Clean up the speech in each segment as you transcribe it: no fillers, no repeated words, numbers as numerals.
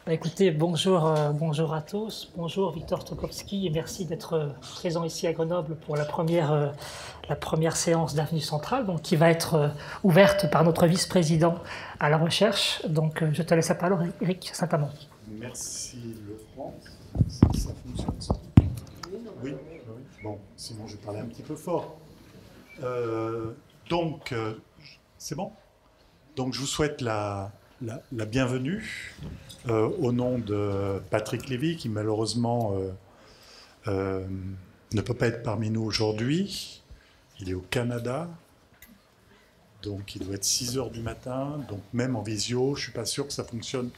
Écoutez, bonjour à tous, bonjour Victor Stokowski et merci d'être présent ici à Grenoble pour la première séance d'Avenue Centrale, donc, qui va être ouverte par notre vice-président à la recherche. Donc je te laisse la parole, Éric Saint-Amand. Merci Lefranc. Ça fonctionne ça? Oui. Bon, sinon je vais parler un petit peu fort. C'est bon? Donc je vous souhaite la bienvenue au nom de Patrick Lévy, qui malheureusement ne peut pas être parmi nous aujourd'hui. Il est au Canada, donc il doit être 6 heures du matin, donc même en visio, je ne suis pas sûr que ça fonctionne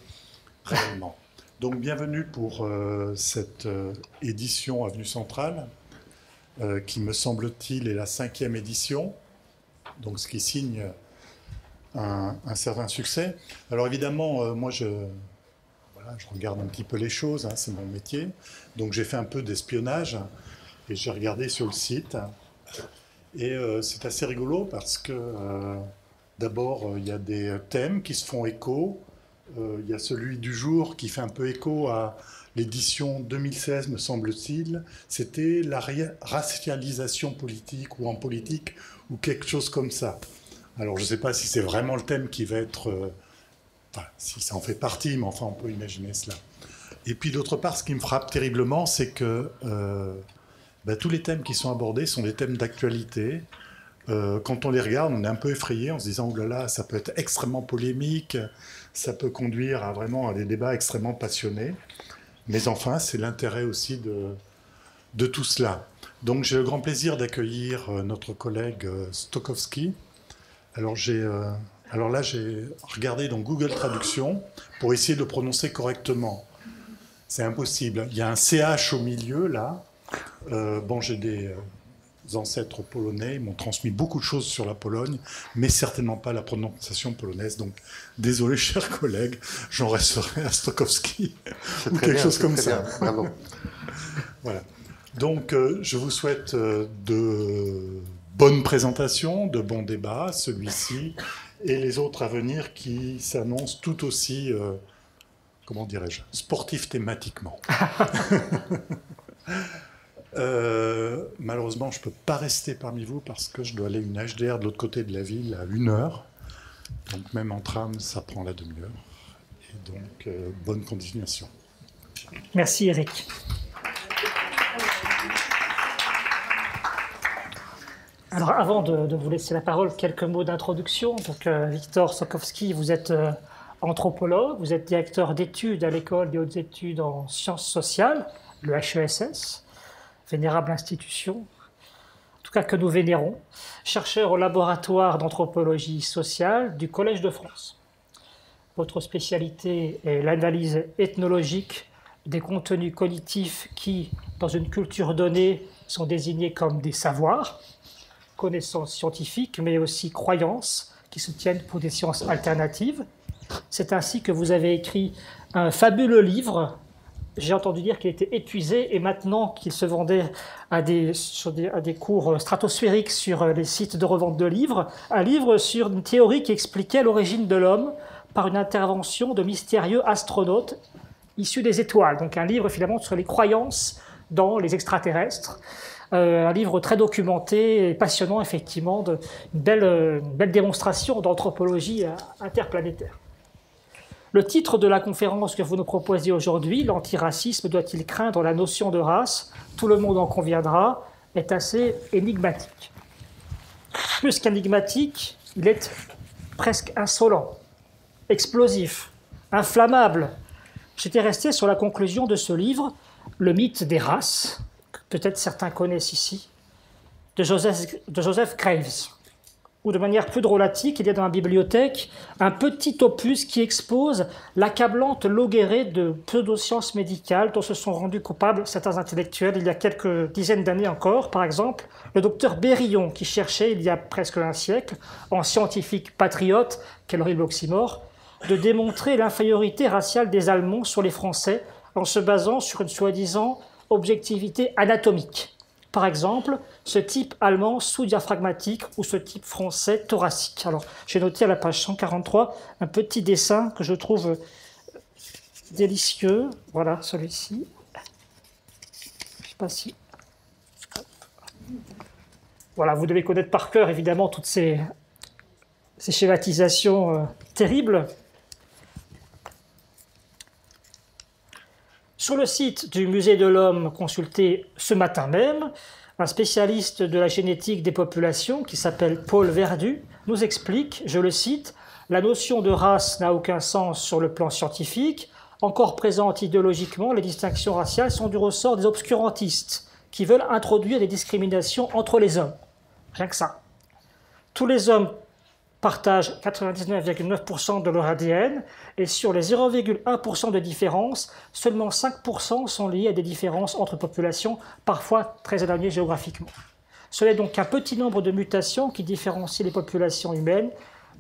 réellement. Donc bienvenue pour cette édition Avenue Centrale, qui me semble-t-il est la 5e édition, donc ce qui signe un certain succès. Alors évidemment, moi je regarde un petit peu les choses, hein, c'est mon métier. Donc j'ai fait un peu d'espionnage et j'ai regardé sur le site. Et c'est assez rigolo parce que d'abord il y a des thèmes qui se font écho. Il y a celui du jour qui fait un peu écho à l'édition 2016, me semble-t-il. C'était la racialisation politique ou en politique ou quelque chose comme ça. Alors je ne sais pas si c'est vraiment le thème qui va être... si ça en fait partie, mais enfin on peut imaginer cela. Et puis d'autre part, ce qui me frappe terriblement, c'est que tous les thèmes qui sont abordés sont des thèmes d'actualité. Quand on les regarde, on est un peu effrayé en se disant « Oh là là, ça peut être extrêmement polémique, ça peut conduire à vraiment à des débats extrêmement passionnés. » Mais enfin, c'est l'intérêt aussi de tout cela. Donc j'ai le grand plaisir d'accueillir notre collègue Stokowski. Alors là, j'ai regardé dans Google Traduction pour essayer de prononcer correctement. C'est impossible. Il y a un CH au milieu, là. J'ai des ancêtres polonais. Ils m'ont transmis beaucoup de choses sur la Pologne, mais certainement pas la prononciation polonaise. Donc, désolé, chers collègues, j'en resterai à Stokowski ou quelque chose comme ça. Bravo. Voilà. Donc, je vous souhaite de bonnes présentations, de bons débats, celui-ci, et les autres à venir qui s'annoncent tout aussi, comment dirais-je, sportifs thématiquement. Malheureusement, je ne peux pas rester parmi vous parce que je dois aller à une HDR de l'autre côté de la ville à 1 heure. Donc même en tram, ça prend la demi-heure. Et donc, bonne continuation. Merci Éric. Alors avant de vous laisser la parole, quelques mots d'introduction. Donc Victor Stokowski, vous êtes anthropologue, vous êtes directeur d'études à l'École des hautes études en sciences sociales, le HESS, vénérable institution, en tout cas que nous vénérons, chercheur au laboratoire d'anthropologie sociale du Collège de France. Votre spécialité est l'analyse ethnologique des contenus cognitifs qui, dans une culture donnée, sont désignés comme des savoirs, connaissances scientifiques, mais aussi croyances qui se tiennent pour des sciences alternatives. C'est ainsi que vous avez écrit un fabuleux livre. J'ai entendu dire qu'il était épuisé et maintenant qu'il se vendait à des cours stratosphériques sur les sites de revente de livres, un livre sur une théorie qui expliquait l'origine de l'homme par une intervention de mystérieux astronautes issus des étoiles. Donc un livre finalement sur les croyances dans les extraterrestres. Un livre très documenté et passionnant, effectivement, une belle démonstration d'anthropologie interplanétaire. Le titre de la conférence que vous nous proposez aujourd'hui, « L'antiracisme doit-il craindre la notion de race ?» Tout le monde en conviendra, est assez énigmatique. Plus qu'énigmatique, il est presque insolent, explosif, inflammable. J'étais resté sur la conclusion de ce livre, « Le mythe des races », que peut-être certains connaissent ici, de Joseph Graves, ou de manière plus drôlatique, il y a dans la bibliothèque un petit opus qui expose l'accablante logorrhée de pseudosciences médicales dont se sont rendus coupables certains intellectuels il y a quelques dizaines d'années encore. Par exemple, le docteur Berillon, qui cherchait il y a presque un siècle, en scientifique patriote, quel horrible oxymore, de démontrer l'infériorité raciale des Allemands sur les Français en se basant sur une soi-disant objectivité anatomique. Par exemple, ce type allemand sous-diaphragmatique ou ce type français thoracique. Alors, j'ai noté à la page 143 un petit dessin que je trouve délicieux. Voilà, celui-ci. Je ne sais pas si... Voilà, vous devez connaître par cœur, évidemment, toutes ces schématisations terribles. Sur le site du Musée de l'Homme consulté ce matin même, un spécialiste de la génétique des populations qui s'appelle Paul Verdu nous explique, je le cite, « La notion de race n'a aucun sens sur le plan scientifique. Encore présente idéologiquement, les distinctions raciales sont du ressort des obscurantistes qui veulent introduire des discriminations entre les hommes. » Rien que ça. Tous les hommes partagent 99,9% de leur ADN et sur les 0,1% de différence, seulement 5% sont liés à des différences entre populations, parfois très éloignées géographiquement. Ce n'est donc qu'un petit nombre de mutations qui différencient les populations humaines.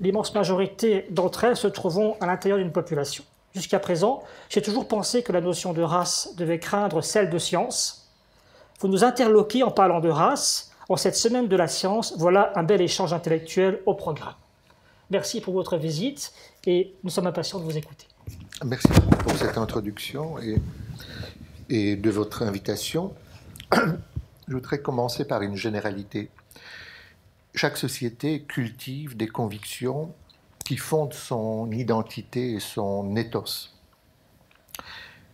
L'immense majorité d'entre elles se trouvent à l'intérieur d'une population. Jusqu'à présent, j'ai toujours pensé que la notion de race devait craindre celle de science. Vous nous interloquez en parlant de race. En cette semaine de la science, voilà un bel échange intellectuel au programme. Merci pour votre visite et nous sommes impatients de vous écouter. Merci pour cette introduction et de votre invitation. Je voudrais commencer par une généralité. Chaque société cultive des convictions qui fondent son identité et son ethos.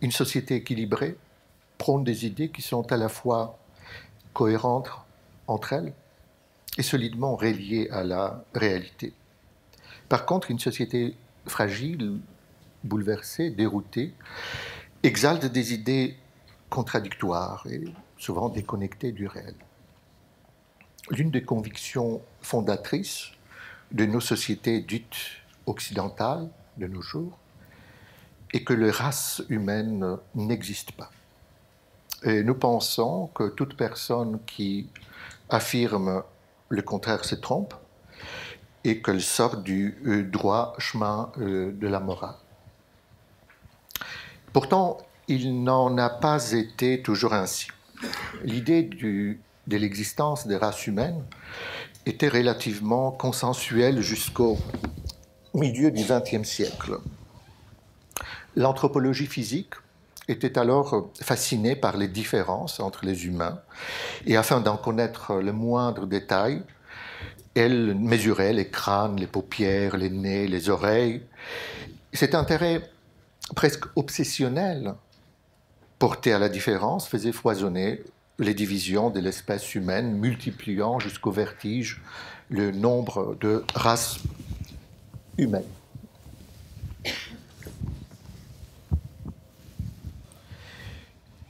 Une société équilibrée prône des idées qui sont à la fois cohérentes entre elles et solidement reliées à la réalité. Par contre, une société fragile, bouleversée, déroutée, exalte des idées contradictoires et souvent déconnectées du réel. L'une des convictions fondatrices de nos sociétés dites occidentales de nos jours est que les races humaines n'existent pas. Et nous pensons que toute personne qui affirme le contraire se trompe et qu'elle sort du droit chemin de la morale. Pourtant, il n'en a pas été toujours ainsi. L'idée de l'existence des races humaines était relativement consensuelle jusqu'au milieu du XXe siècle. L'anthropologie physique était alors fascinée par les différences entre les humains et afin d'en connaître le moindre détail, elle mesurait les crânes, les paupières, les nez, les oreilles. Cet intérêt presque obsessionnel porté à la différence faisait foisonner les divisions de l'espèce humaine, multipliant jusqu'au vertige le nombre de races humaines.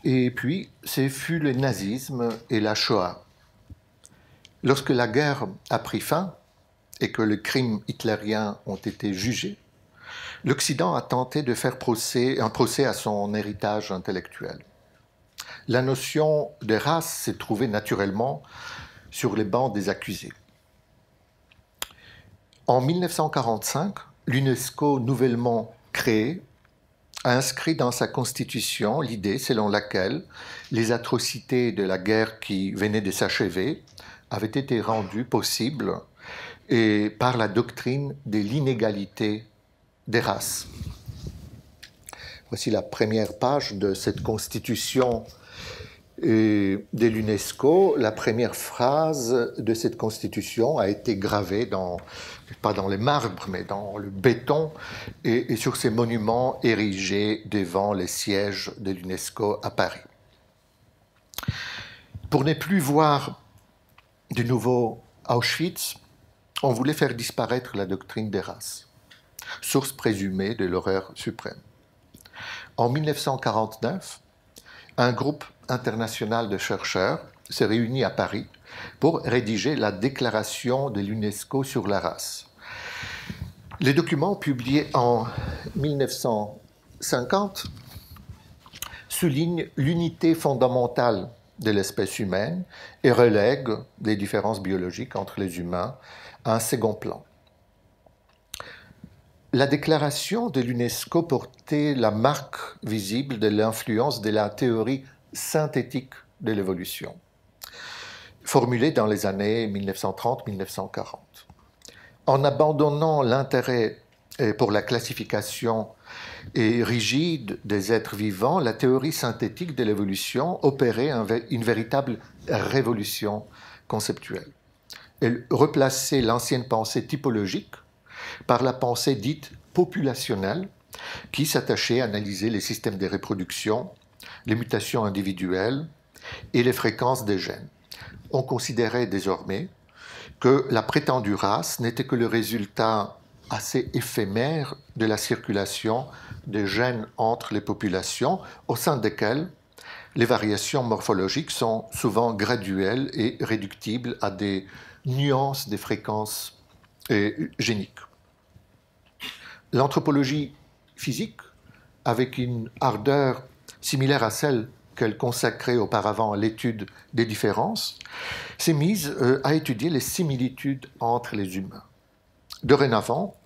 Et puis, ce fut le nazisme et la Shoah. Lorsque la guerre a pris fin et que les crimes hitlériens ont été jugés, l'Occident a tenté de faire un procès à son héritage intellectuel. La notion de race s'est trouvée naturellement sur les bancs des accusés. En 1945, l'UNESCO, nouvellement créée, a inscrit dans sa constitution l'idée selon laquelle les atrocités de la guerre qui venait de s'achever avaient été rendues possibles et par la doctrine de l'inégalité des races. Voici la première page de cette constitution de l'UNESCO. La première phrase de cette constitution a été gravée pas dans les marbres, mais dans le béton et sur ces monuments érigés devant les sièges de l'UNESCO à Paris. Pour ne plus voir de nouveau Auschwitz, on voulait faire disparaître la doctrine des races, source présumée de l'horreur suprême. En 1949, un groupe international de chercheurs s'est réunie à Paris pour rédiger la déclaration de l'UNESCO sur la race. Les documents publiés en 1950 soulignent l'unité fondamentale de l'espèce humaine et relèguent les différences biologiques entre les humains à un second plan. La déclaration de l'UNESCO portait la marque visible de l'influence de la théorie synthétique de l'évolution, formulée dans les années 1930-1940. En abandonnant l'intérêt pour la classification rigide des êtres vivants, la théorie synthétique de l'évolution opérait une véritable révolution conceptuelle. Elle replaçait l'ancienne pensée typologique par la pensée dite populationnelle, qui s'attachait à analyser les systèmes de reproduction, les mutations individuelles et les fréquences des gènes. On considérait désormais que la prétendue race n'était que le résultat assez éphémère de la circulation des gènes entre les populations, au sein desquelles les variations morphologiques sont souvent graduelles et réductibles à des nuances des fréquences géniques. L'anthropologie physique, avec une ardeur similaire à celle qu'elle consacrait auparavant à l'étude des différences, s'est mise à étudier les similitudes entre les humains. Dorénavant,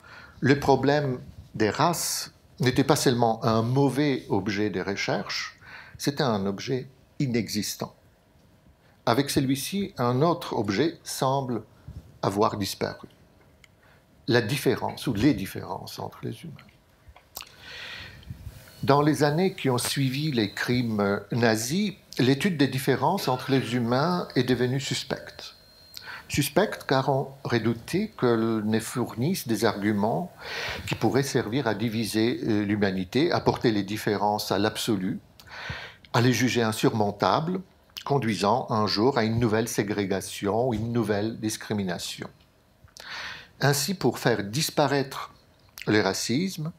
le problème des races n'était pas seulement un mauvais objet de recherche, c'était un objet inexistant. Avec celui-ci, un autre objet semble avoir disparu. La différence ou les différences entre les humains. Dans les années qui ont suivi les crimes nazis, l'étude des différences entre les humains est devenue suspecte. Suspecte car on redoutait qu'elle ne fournisse des arguments qui pourraient servir à diviser l'humanité, à porter les différences à l'absolu, à les juger insurmontables, conduisant un jour à une nouvelle ségrégation ou une nouvelle discrimination. Ainsi, pour faire disparaître le racisme,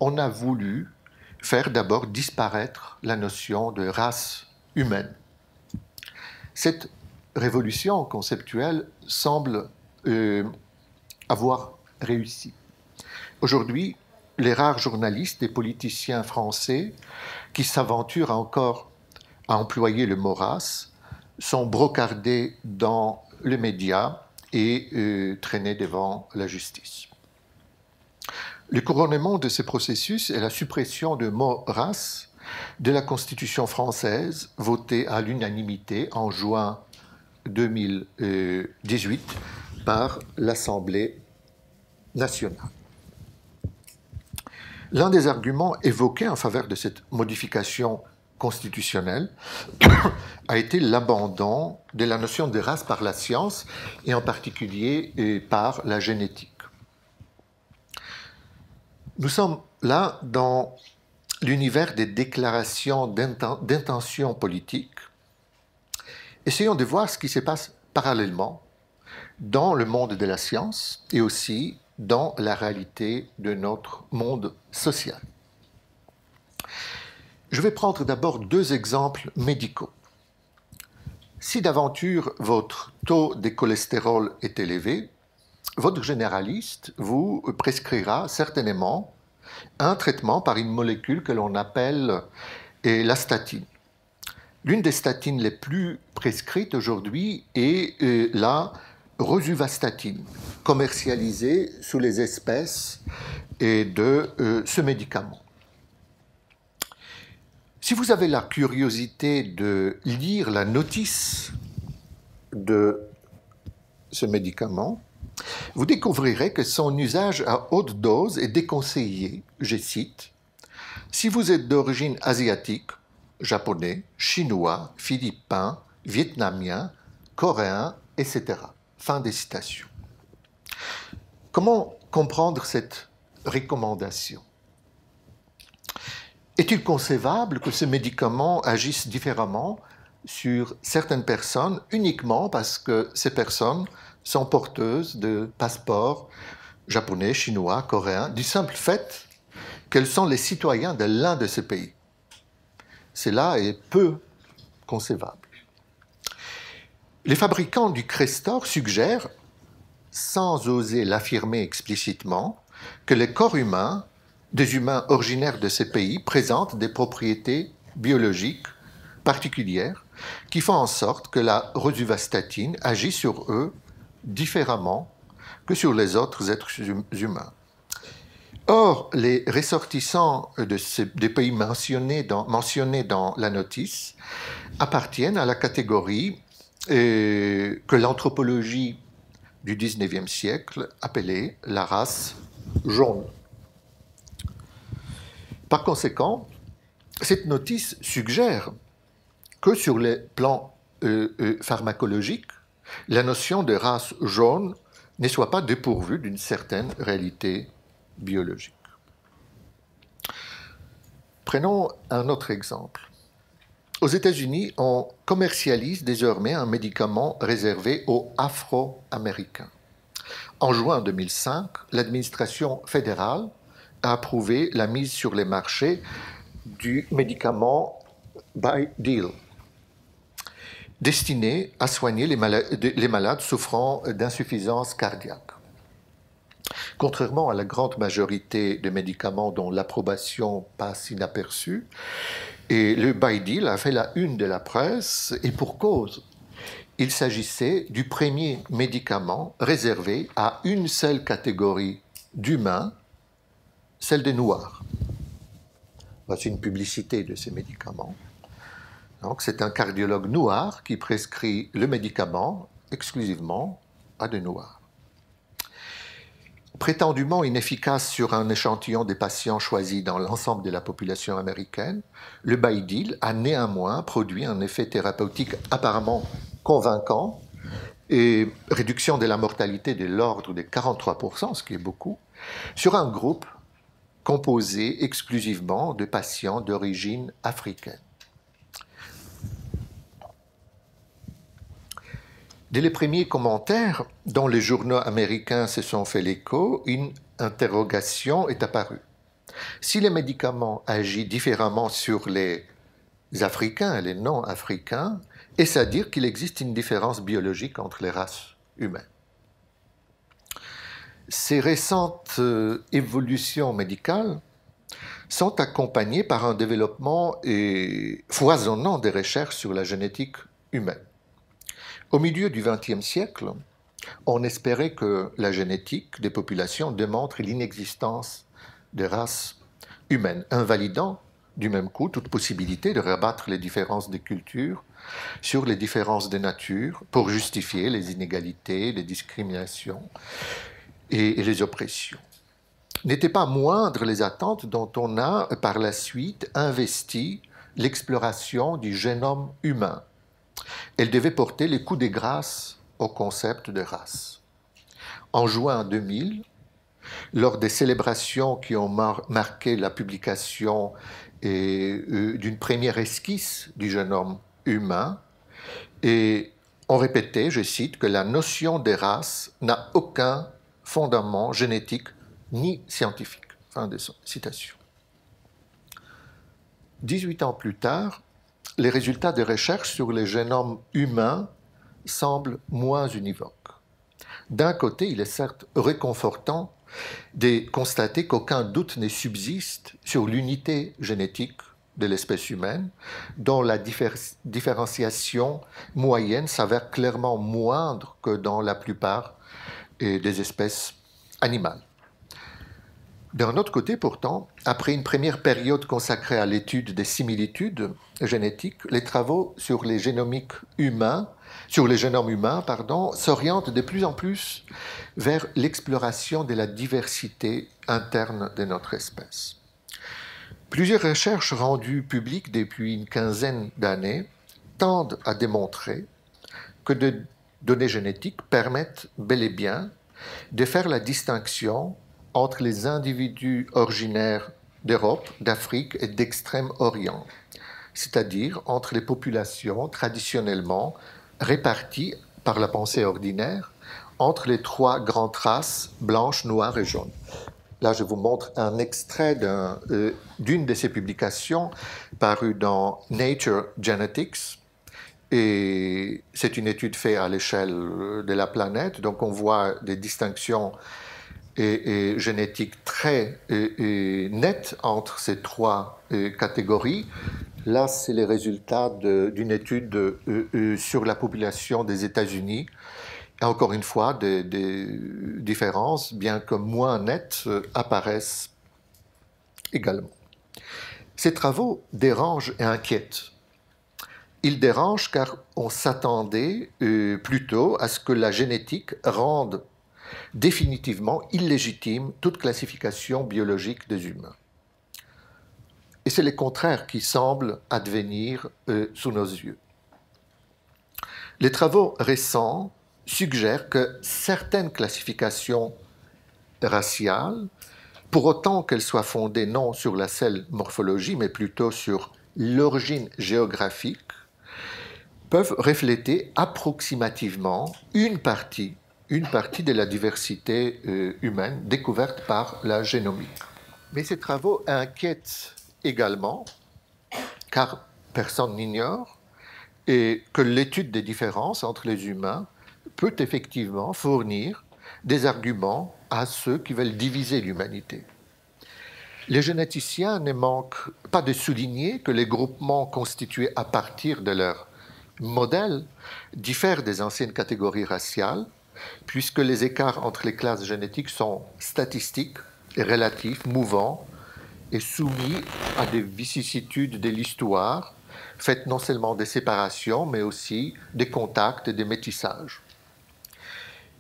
on a voulu faire d'abord disparaître la notion de race humaine. Cette révolution conceptuelle semble avoir réussi. Aujourd'hui, les rares journalistes et politiciens français qui s'aventurent encore à employer le mot race sont brocardés dans les médias et traînés devant la justice. Le couronnement de ce processus est la suppression du mot race de la Constitution française votée à l'unanimité en juin 2018 par l'Assemblée nationale. L'un des arguments évoqués en faveur de cette modification constitutionnelle a été l'abandon de la notion de race par la science et en particulier par la génétique. Nous sommes là dans l'univers des déclarations d'intention politique. Essayons de voir ce qui se passe parallèlement dans le monde de la science et aussi dans la réalité de notre monde social. Je vais prendre d'abord deux exemples médicaux. Si d'aventure votre taux de cholestérol est élevé, votre généraliste vous prescrira certainement un traitement par une molécule que l'on appelle la statine. L'une des statines les plus prescrites aujourd'hui est la rosuvastatine, commercialisée sous les espèces de ce médicament. Si vous avez la curiosité de lire la notice de ce médicament, vous découvrirez que son usage à haute dose est déconseillé, je cite, « si vous êtes d'origine asiatique, japonais, chinois, philippin, vietnamien, coréen, etc. » Fin des citations. Comment comprendre cette recommandation ? Est-il concevable que ce médicament agisse différemment sur certaines personnes uniquement parce que ces personnes sont porteuses de passeports japonais, chinois, coréens, du simple fait qu'elles sont les citoyens de l'un de ces pays? Cela est peu concevable. Les fabricants du Crestor suggèrent, sans oser l'affirmer explicitement, que les corps humains des humains originaires de ces pays présentent des propriétés biologiques particulières qui font en sorte que la rosuvastatine agit sur eux différemment que sur les autres êtres humains. Or, les ressortissants des pays mentionnés dans la notice appartiennent à la catégorie que l'anthropologie du XIXe siècle appelait la race jaune. Par conséquent, cette notice suggère que sur le plan pharmacologique, la notion de race jaune ne soit pas dépourvue d'une certaine réalité biologique. Prenons un autre exemple. Aux États-Unis, on commercialise désormais un médicament réservé aux Afro-Américains. En juin 2005, l'administration fédérale a approuvé la mise sur les marchés du médicament By-Deal, destiné à soigner les malades souffrant d'insuffisance cardiaque. Contrairement à la grande majorité de médicaments dont l'approbation passe inaperçue, et le By-Deal a fait la une de la presse, et pour cause. Il s'agissait du premier médicament réservé à une seule catégorie d'humains, celle des Noirs. Voici une publicité de ces médicaments. Donc, c'est un cardiologue noir qui prescrit le médicament exclusivement à des Noirs. Prétendument inefficace sur un échantillon des patients choisis dans l'ensemble de la population américaine, le By-Deal a néanmoins produit un effet thérapeutique apparemment convaincant et réduction de la mortalité de l'ordre de 43%, ce qui est beaucoup, sur un groupe composé exclusivement de patients d'origine africaine. Dès les premiers commentaires dont les journaux américains se sont fait l'écho, une interrogation est apparue. Si les médicaments agissent différemment sur les Africains et les non-Africains, est-ce à dire qu'il existe une différence biologique entre les races humaines? Ces récentes évolutions médicales sont accompagnées par un développement foisonnant des recherches sur la génétique humaine. Au milieu du XXe siècle, on espérait que la génétique des populations démontre l'inexistence de races humaines, invalidant du même coup toute possibilité de rabattre les différences de culture sur les différences de nature pour justifier les inégalités, les discriminations et les oppressions. N'étaient pas moindres les attentes dont on a par la suite investi l'exploration du génome humain. Elle devait porter les coups de grâce au concept de race. En juin 2000, lors des célébrations qui ont marqué la publication d'une première esquisse du génome humain, et on répétait, je cite, que la notion de race n'a aucun fondement génétique ni scientifique. Fin de citation. 18 ans plus tard, les résultats de recherche sur le génome humain semblent moins univoques. D'un côté, il est certes réconfortant de constater qu'aucun doute ne subsiste sur l'unité génétique de l'espèce humaine, dont la différenciation moyenne s'avère clairement moindre que dans la plupart des espèces animales. D'un autre côté, pourtant, après une première période consacrée à l'étude des similitudes génétiques, les travaux sur les génomes humains, s'orientent de plus en plus vers l'exploration de la diversité interne de notre espèce. Plusieurs recherches rendues publiques depuis une quinzaine d'années tendent à démontrer que des données génétiques permettent bel et bien de faire la distinction entre les individus originaires d'Europe, d'Afrique et d'Extrême-Orient, c'est-à-dire entre les populations traditionnellement réparties par la pensée ordinaire entre les trois grandes races, blanches, noires et jaunes. Là, je vous montre un extrait d'une de ces publications parues dans Nature Genetics et c'est une étude faite à l'échelle de la planète, donc on voit des distinctions et génétiques très nettes entre ces trois catégories. Là, c'est les résultats d'une étude sur la population des États-Unis. Et encore une fois, des différences, bien que moins nettes, apparaissent également. Ces travaux dérangent et inquiètent. Ils dérangent car on s'attendait plutôt à ce que la génétique rende définitivement illégitime toute classification biologique des humains. Et c'est le contraire qui semble advenir sous nos yeux. Les travaux récents suggèrent que certaines classifications raciales, pour autant qu'elles soient fondées non sur la seule morphologie, mais plutôt sur l'origine géographique, peuvent refléter approximativement une partie de la diversité humaine découverte par la génomique. Mais ces travaux inquiètent également, car personne n'ignore, et que l'étude des différences entre les humains peut effectivement fournir des arguments à ceux qui veulent diviser l'humanité. Les généticiens ne manquent pas de souligner que les groupements constitués à partir de leur modèle diffèrent des anciennes catégories raciales, puisque les écarts entre les classes génétiques sont statistiques et relatifs, mouvants, et soumis à des vicissitudes de l'histoire, faites non seulement des séparations, mais aussi des contacts et des métissages.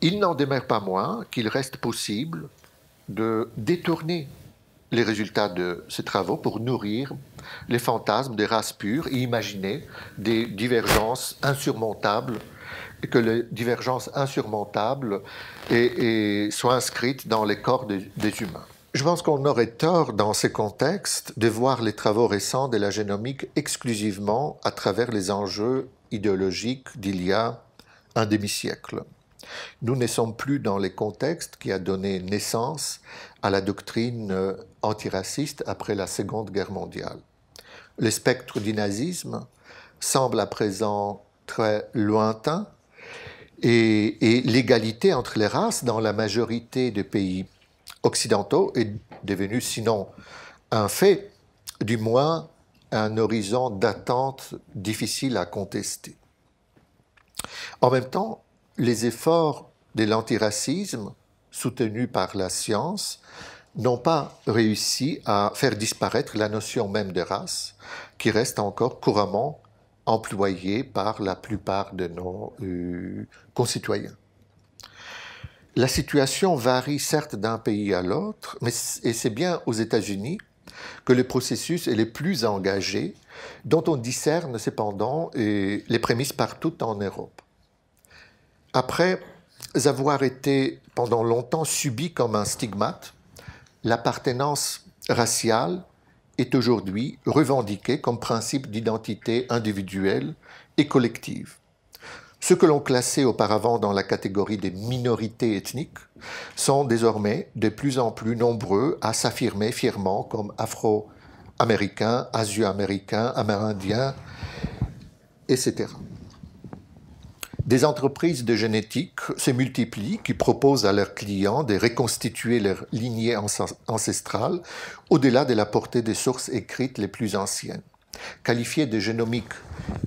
Il n'en demeure pas moins qu'il reste possible de détourner les résultats de ces travaux pour nourrir les fantasmes des races pures et imaginer des divergences insurmontables, et que les divergences insurmontables soient inscrites dans les corps des humains. Je pense qu'on aurait tort, dans ces contextes, de voir les travaux récents de la génomique exclusivement à travers les enjeux idéologiques d'il y a un demi-siècle. Nous ne sommes plus dans les contextes qui a donné naissance à la doctrine antiraciste après la Seconde Guerre mondiale. Le spectre du nazisme semble à présent très lointain et l'égalité entre les races dans la majorité des pays occidentaux est devenue sinon un fait, du moins un horizon d'attente difficile à contester. En même temps, les efforts de l'antiracisme, soutenus par la science, n'ont pas réussi à faire disparaître la notion même de race, qui reste encore couramment employée par la plupart de nos concitoyens. La situation varie certes d'un pays à l'autre, et c'est bien aux États-Unis que le processus est le plus engagé, dont on discerne cependant les prémices partout en Europe. Après avoir été pendant longtemps subi comme un stigmate, l'appartenance raciale est aujourd'hui revendiquée comme principe d'identité individuelle et collective. Ceux que l'on classait auparavant dans la catégorie des minorités ethniques sont désormais de plus en plus nombreux à s'affirmer fièrement comme afro-américains, asio-américains, amérindiens, etc. Des entreprises de génétique se multiplient qui proposent à leurs clients de reconstituer leur lignée ancestrale au-delà de la portée des sources écrites les plus anciennes. Qualifiées de génomique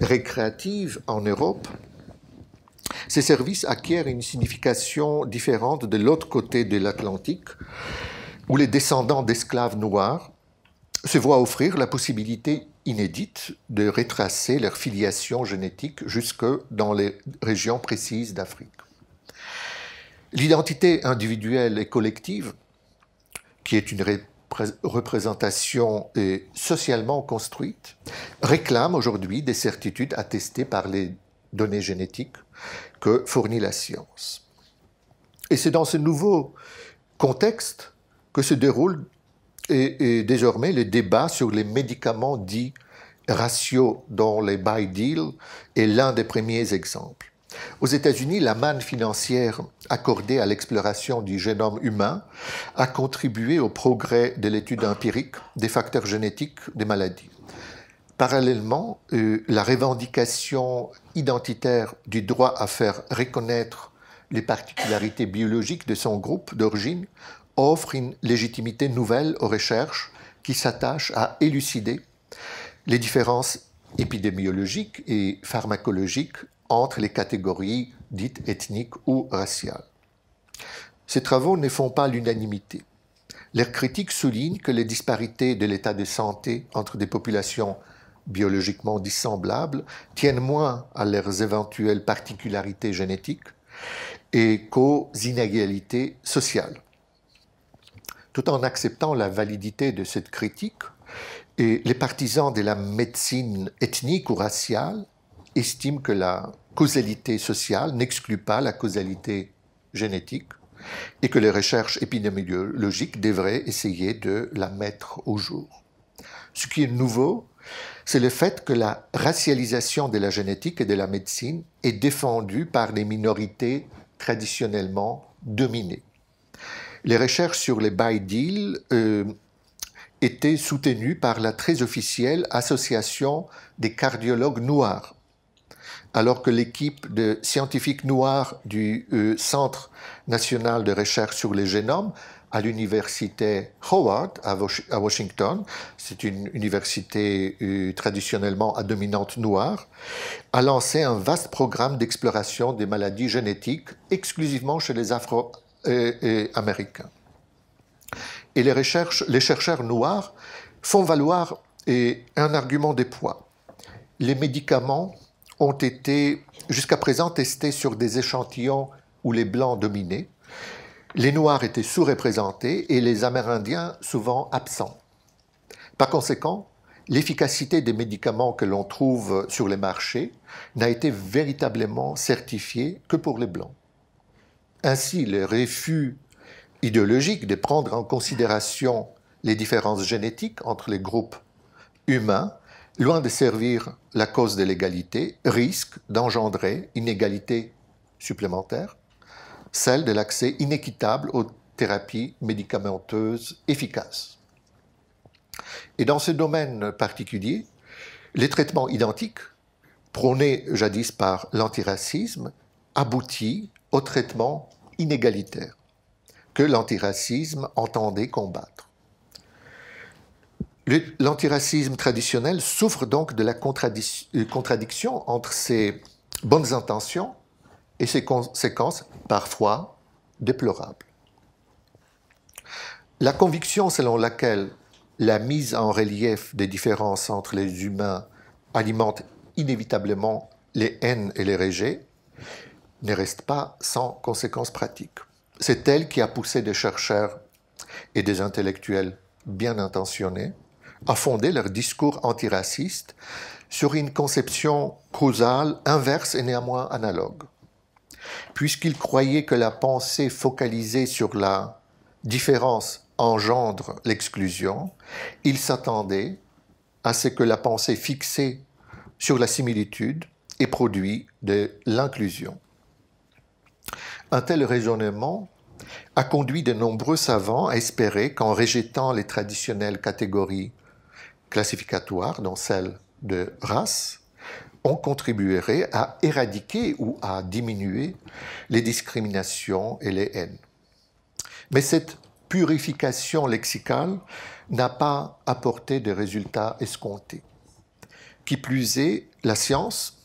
récréative en Europe, ces services acquièrent une signification différente de l'autre côté de l'Atlantique, où les descendants d'esclaves noirs se voient offrir la possibilité inédite de retracer leur filiation génétique jusque dans les régions précises d'Afrique. L'identité individuelle et collective, qui est une représentation socialement construite, réclame aujourd'hui des certitudes attestées par les données génétiques que fournit la science. Et c'est dans ce nouveau contexte que se déroule désormais le débat sur les médicaments dits raciaux, dont les buy deal est l'un des premiers exemples. Aux États-Unis, la manne financière accordée à l'exploration du génome humain a contribué au progrès de l'étude empirique des facteurs génétiques des maladies. Parallèlement, la revendication identitaire du droit à faire reconnaître les particularités biologiques de son groupe d'origine offre une légitimité nouvelle aux recherches qui s'attachent à élucider les différences épidémiologiques et pharmacologiques entre les catégories dites ethniques ou raciales. Ces travaux ne font pas l'unanimité. Leurs critiques soulignent que les disparités de l'état de santé entre des populations biologiquement dissemblables tiennent moins à leurs éventuelles particularités génétiques et qu'aux inégalités sociales. Tout en acceptant la validité de cette critique, et les partisans de la médecine ethnique ou raciale estiment que la causalité sociale n'exclut pas la causalité génétique et que les recherches épidémiologiques devraient essayer de la mettre au jour. Ce qui est nouveau, c'est le fait que la racialisation de la génétique et de la médecine est défendue par les minorités traditionnellement dominées. Les recherches sur les BIDIL étaient soutenues par la très officielle Association des cardiologues noirs, alors que l'équipe de scientifiques noirs du Centre national de recherche sur les génomes à l'université Howard à Washington, c'est une université traditionnellement à dominante noire, a lancé un vaste programme d'exploration des maladies génétiques exclusivement chez les Afro-Américains. Et les chercheurs noirs font valoir un argument de poids. Les médicaments ont été jusqu'à présent testés sur des échantillons où les Blancs dominaient. Les Noirs étaient sous-représentés et les Amérindiens souvent absents. Par conséquent, l'efficacité des médicaments que l'on trouve sur les marchés n'a été véritablement certifiée que pour les Blancs. Ainsi, le refus idéologique de prendre en considération les différences génétiques entre les groupes humains, loin de servir la cause de l'égalité, risque d'engendrer une égalité supplémentaire, celle de l'accès inéquitable aux thérapies médicamenteuses efficaces. Et dans ce domaine particulier, les traitements identiques, prônés jadis par l'antiracisme, aboutissent au traitement inégalitaire que l'antiracisme entendait combattre. L'antiracisme traditionnel souffre donc de la contradiction entre ses bonnes intentions et ses conséquences parfois déplorables. La conviction selon laquelle la mise en relief des différences entre les humains alimente inévitablement les haines et les rejets ne reste pas sans conséquences pratiques. C'est elle qui a poussé des chercheurs et des intellectuels bien intentionnés à fonder leur discours antiracistes sur une conception causale inverse et néanmoins analogue. Puisqu'ils croyaient que la pensée focalisée sur la différence engendre l'exclusion, ils s'attendaient à ce que la pensée fixée sur la similitude ait produit de l'inclusion. Un tel raisonnement a conduit de nombreux savants à espérer qu'en rejetant les traditionnelles catégories classificatoires, dont celle de race, on contribuerait à éradiquer ou à diminuer les discriminations et les haines. Mais cette purification lexicale n'a pas apporté de résultats escomptés. Qui plus est, la science,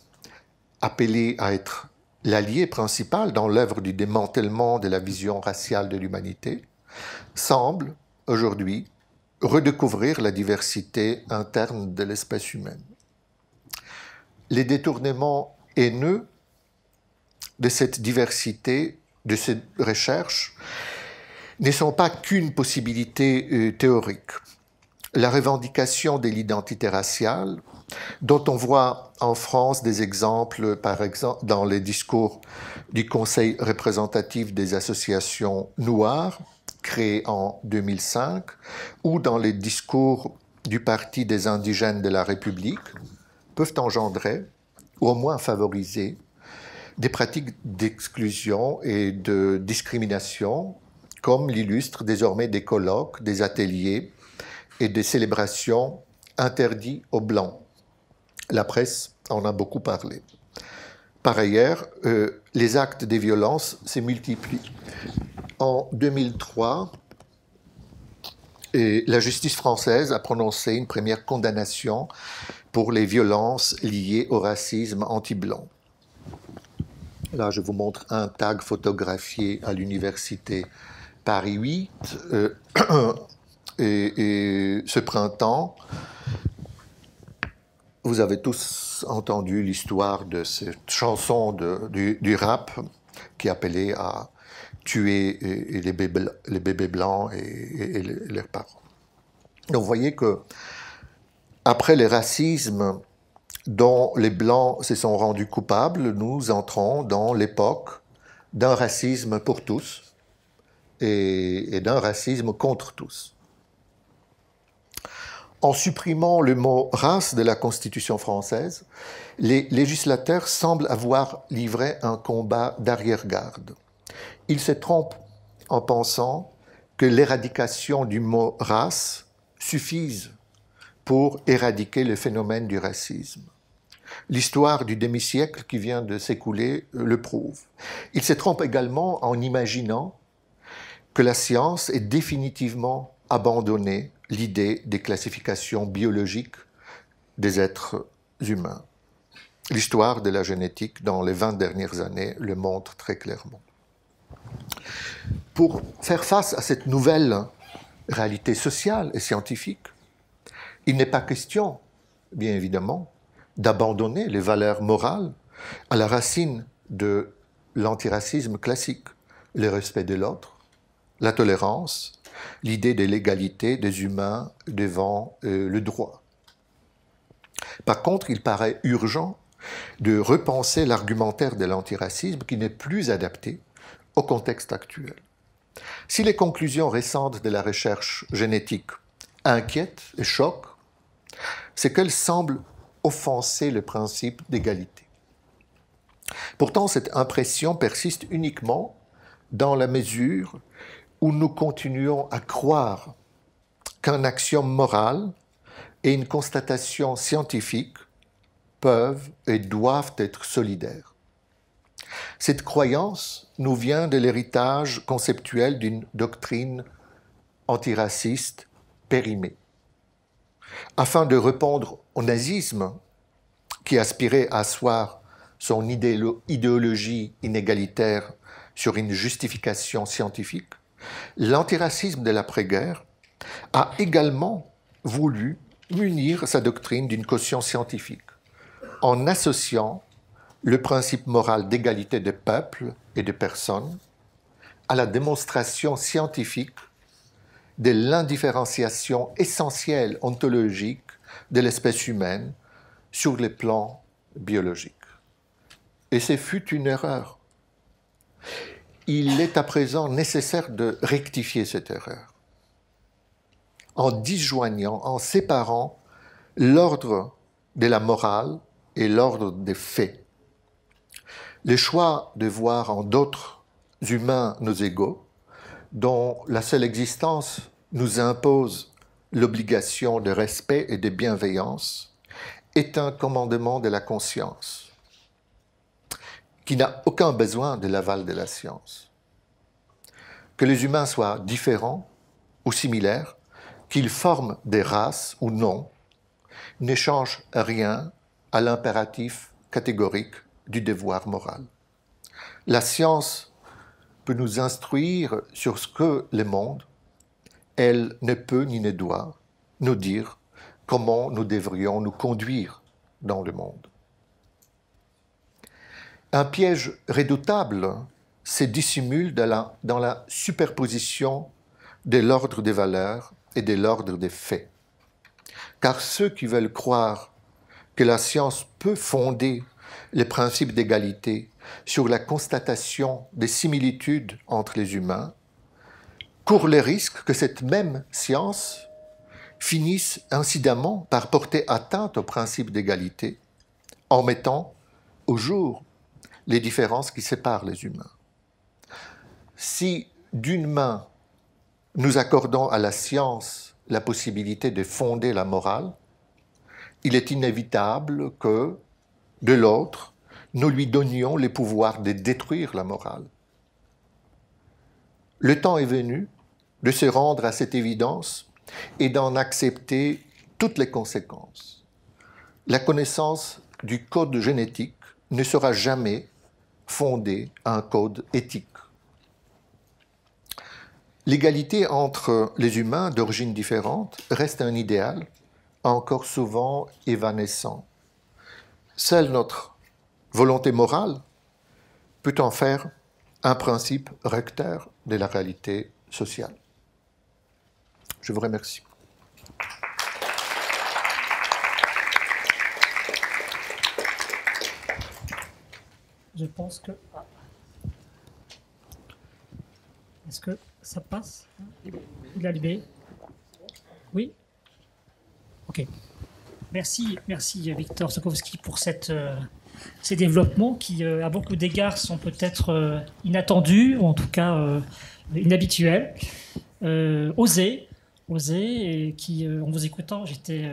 appelée à être l'allié principal dans l'œuvre du démantèlement de la vision raciale de l'humanité, semble aujourd'hui redécouvrir la diversité interne de l'espèce humaine. Les détournements haineux de cette diversité, de ces recherches, ne sont pas qu'une possibilité théorique. La revendication de l'identité raciale, dont on voit en France des exemples, par exemple, dans les discours du Conseil représentatif des associations noires, créé en 2005, ou dans les discours du Parti des indigènes de la République, peuvent engendrer, ou au moins favoriser, des pratiques d'exclusion et de discrimination, comme l'illustrent désormais des colloques, des ateliers et des célébrations interdits aux Blancs, La presse en a beaucoup parlé. Par ailleurs, les actes de violence se multiplient. En 2003, la justice française a prononcé une première condamnation pour les violences liées au racisme anti-blanc. Là, je vous montre un tag photographié à l'université Paris 8. Et ce printemps, vous avez tous entendu l'histoire de cette chanson du rap qui appelait à tuer les bébés blancs et leurs parents. Donc vous voyez que après les racismes dont les Blancs se sont rendus coupables, nous entrons dans l'époque d'un racisme pour tous et d'un racisme contre tous. En supprimant le mot « race » de la Constitution française, les législateurs semblent avoir livré un combat d'arrière-garde. Ils se trompent en pensant que l'éradication du mot « race » suffise pour éradiquer le phénomène du racisme. L'histoire du demi-siècle qui vient de s'écouler le prouve. Ils se trompent également en imaginant que la science ait définitivement abandonné l'idée des classifications biologiques des êtres humains. L'histoire de la génétique dans les 20 dernières années le montre très clairement. Pour faire face à cette nouvelle réalité sociale et scientifique, il n'est pas question, bien évidemment, d'abandonner les valeurs morales à la racine de l'antiracisme classique, le respect de l'autre, la tolérance, l'idée de l'égalité des humains devant le droit. Par contre, il paraît urgent de repenser l'argumentaire de l'antiracisme qui n'est plus adapté au contexte actuel. Si les conclusions récentes de la recherche génétique inquiètent et choquent, c'est qu'elles semblent offenser le principe d'égalité. Pourtant, cette impression persiste uniquement dans la mesure où nous continuons à croire qu'un axiome moral et une constatation scientifique peuvent et doivent être solidaires. Cette croyance nous vient de l'héritage conceptuel d'une doctrine antiraciste périmée. Afin de répondre au nazisme, qui aspirait à asseoir son idéologie inégalitaire sur une justification scientifique, l'antiracisme de l'après-guerre a également voulu munir sa doctrine d'une caution scientifique, en associant le principe moral d'égalité des peuples et des personnes à la démonstration scientifique de l'indifférenciation essentielle ontologique de l'espèce humaine sur les plans biologiques. Et ce fut une erreur. Il est à présent nécessaire de rectifier cette erreur en disjoignant, en séparant l'ordre de la morale et l'ordre des faits. Le choix de voir en d'autres humains nos égaux, dont la seule existence nous impose l'obligation de respect et de bienveillance, est un commandement de la conscience, qui n'a aucun besoin de l'aval de la science. Que les humains soient différents ou similaires, qu'ils forment des races ou non, ne change rien à l'impératif catégorique du devoir moral. La science peut nous instruire sur ce que le monde, elle ne peut ni ne doit nous dire comment nous devrions nous conduire dans le monde. Un piège redoutable se dissimule dans la superposition de l'ordre des valeurs et de l'ordre des faits. Car ceux qui veulent croire que la science peut fonder les principes d'égalité sur la constatation des similitudes entre les humains courent le risque que cette même science finisse incidemment par porter atteinte au principe d'égalité en mettant au jour les différences qui séparent les humains. Si d'une main, nous accordons à la science la possibilité de fonder la morale, il est inévitable que, de l'autre, nous lui donnions les pouvoirs de détruire la morale. Le temps est venu de se rendre à cette évidence et d'en accepter toutes les conséquences. La connaissance du code génétique ne sera jamais fondée à un code éthique. L'égalité entre les humains d'origine différente reste un idéal encore souvent évanescent. Seule notre volonté morale peut en faire un principe recteur de la réalité sociale. Je vous remercie. Je pense que... Est-ce que ça passe? Il a libéré? Oui? Ok. Merci Victor Sokolovsky pour ces développements qui, à beaucoup d'égards, sont peut-être inattendus, ou en tout cas inhabituels. Osés, et qui, en vous écoutant, j'étais...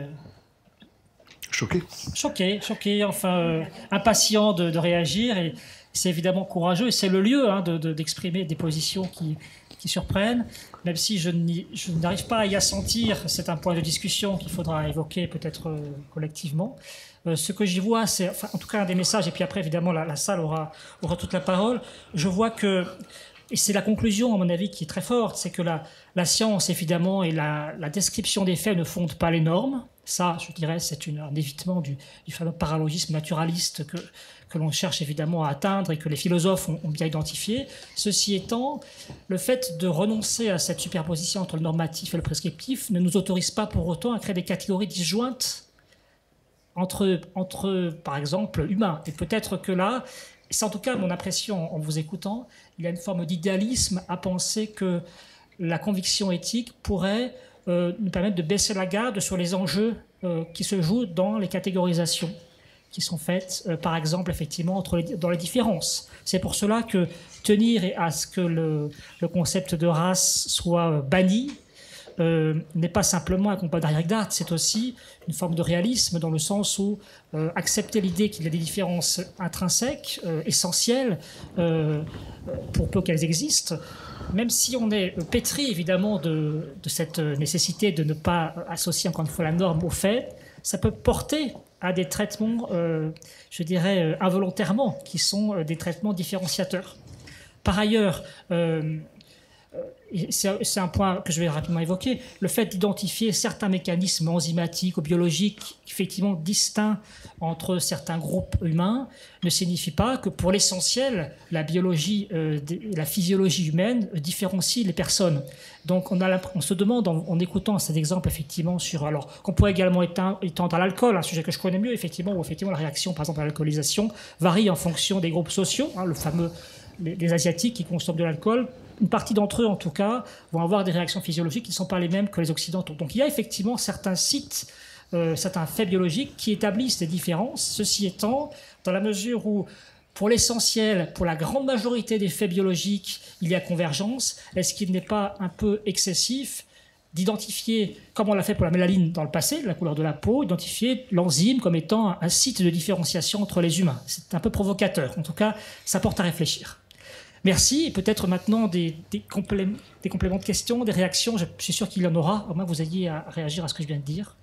Choqué, enfin impatient de réagir, et c'est évidemment courageux, et c'est le lieu d'exprimer des positions qui surprennent, même si je n'arrive pas à y assentir. C'est un point de discussion qu'il faudra évoquer peut-être collectivement. Ce que j'y vois, c'est, enfin, en tout cas un des messages, et puis après évidemment la salle aura toute la parole, je vois que, et c'est la conclusion à mon avis qui est très forte, c'est que la science évidemment et la description des faits ne fondent pas les normes. Ça, je dirais, c'est un évitement du fameux paralogisme naturaliste que l'on cherche évidemment à atteindre et que les philosophes ont bien identifié. Ceci étant, le fait de renoncer à cette superposition entre le normatif et le prescriptif ne nous autorise pas pour autant à créer des catégories disjointes entre par exemple, humains. Et peut-être que là, c'est en tout cas mon impression en vous écoutant, il y a une forme d'idéalisme à penser que la conviction éthique pourrait nous permettre de baisser la garde sur les enjeux qui se jouent dans les catégorisations qui sont faites, par exemple, effectivement, dans les différences. C'est pour cela que tenir à ce que le concept de race soit banni n'est pas simplement un combat d'arrière-garde, c'est aussi une forme de réalisme dans le sens où accepter l'idée qu'il y a des différences intrinsèques, essentielles, pour peu qu'elles existent, même si on est pétri évidemment de cette nécessité de ne pas associer encore une fois la norme au fait, ça peut porter à des traitements, je dirais, involontairement, qui sont des traitements différenciateurs. Par ailleurs, c'est un point que je vais rapidement évoquer, le fait d'identifier certains mécanismes enzymatiques ou biologiques effectivement distincts entre certains groupes humains ne signifie pas que pour l'essentiel, la biologie, la physiologie humaine différencie les personnes. Donc on se demande en écoutant cet exemple effectivement alors qu'on pourrait également étendre à l'alcool, un sujet que je connais mieux effectivement, où effectivement la réaction par exemple à l'alcoolisation varie en fonction des groupes sociaux, le fameux les Asiatiques qui consomment de l'alcool, une partie d'entre eux en tout cas vont avoir des réactions physiologiques qui ne sont pas les mêmes que les Occidentaux. Donc il y a effectivement certains sites, certains faits biologiques qui établissent des différences. Ceci étant, dans la mesure où pour l'essentiel, pour la grande majorité des faits biologiques, il y a convergence, est-ce qu'il n'est pas un peu excessif d'identifier, comme on l'a fait pour la mélanine dans le passé, la couleur de la peau, identifier l'enzyme comme étant un site de différenciation entre les humains? C'est un peu provocateur. En tout cas, ça porte à réfléchir. Merci. Et peut-être maintenant des compléments de questions, des réactions. Je suis sûr qu'il y en aura. Au moins, vous ayez à réagir à ce que je viens de dire.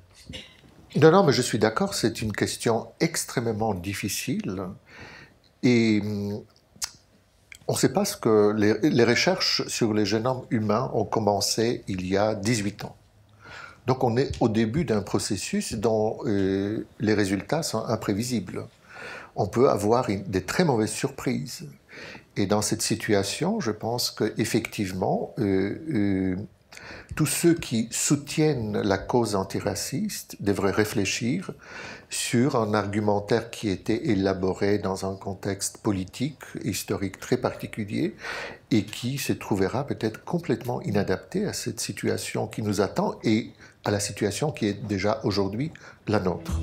Non, mais je suis d'accord. C'est une question extrêmement difficile. Et on ne sait pas ce que... Les recherches sur les génomes humains ont commencé il y a 18 ans. Donc on est au début d'un processus dont les résultats sont imprévisibles. On peut avoir des très mauvaises surprises. Et dans cette situation, je pense qu'effectivement, tous ceux qui soutiennent la cause antiraciste devraient réfléchir sur un argumentaire qui était élaboré dans un contexte politique, historique très particulier, et qui se trouvera peut-être complètement inadapté à cette situation qui nous attend et à la situation qui est déjà aujourd'hui la nôtre.